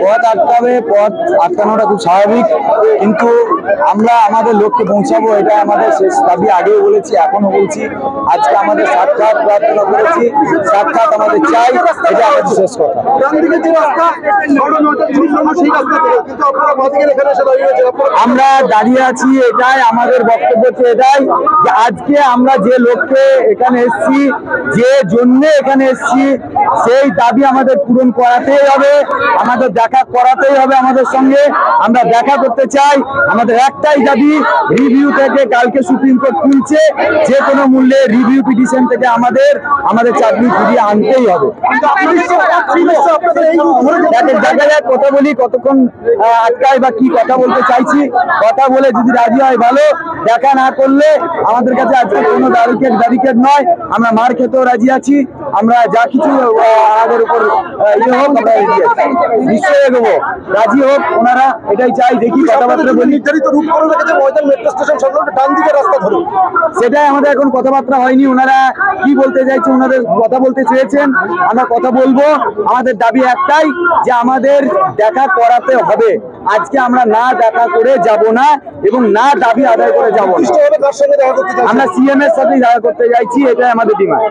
পথ আটকাবে, পথ আটকানোটা খুব স্বাভাবিক, কিন্তু আমরা আমাদের লক্ষ্যে পৌঁছাবো এটা আমাদের শেষ দাবি। আগেও বলেছি, এখনো বলছি। আজকে আমাদের সাক্ষাৎ প্রার্থনা করেছি, সাক্ষাৎ আমাদের চাই, এটা আমাদের শেষ কথা। আমরা দাঁড়িয়ে আছি, এটাই আমাদের বক্তব্য হচ্ছে এটাই যে আজকে আমরা যে লক্ষ্যে এখানে এসেছি, যে জন্য এখানে এসেছি, সেই দাবি আমাদের পূরণ করাতেই হবে, আমাদের দেখা করাতেই হবে আমাদের সঙ্গে। আমরা দেখা করতে চাই। আমাদের একটাই দাবি, রিভিউ থেকে কালকে সুপ্রিম কোর্ট তুলছে, যে কোনো মূল্যে রিভিউ পিটিশন থেকে আমাদের চাকরি ফিরিয়ে আনতেই হবে। দেখা যাক, কথা বলি কতক্ষণ আটকায় বা কি কথা বলতে চাইছি। কথা বলে যদি রাজি হয় ভালো, দেখা না করলে আমাদের কাছে আজকে কোনো ব্যারিকেড নয়। আমরা মার খেতেও রাজি আছি, আমরা যা কিছু আমাদের উপর ইয়ে হোক আমরা নিশ্চয়ই এগোবো, রাজি হোক ওনারা, এটাই চাই। দেখি কথাবার্তা বলি, নির্ধারিত রুট করে রেখেছে ময়দান মেট্রো স্টেশন সংলগ্ন ডান দিকে রাস্তা ধরে, সেটাই আমাদের এখন কথাবার্তা হয়নি। ওনারা কি বলতে চাইছে, ওনাদের কথা বলতে চেয়েছেন, আমরা কথা বলবো। আমাদের দাবি একটাই যে আমাদের দেখা করাতে হবে। আজকে আমরা না দেখা করে যাব না এবং না দাবি আদায় করে যাব না। আমরা সিএম এর সাথে দেখা করতে যাচ্ছি, এটাই আমাদের ডিমান্ড।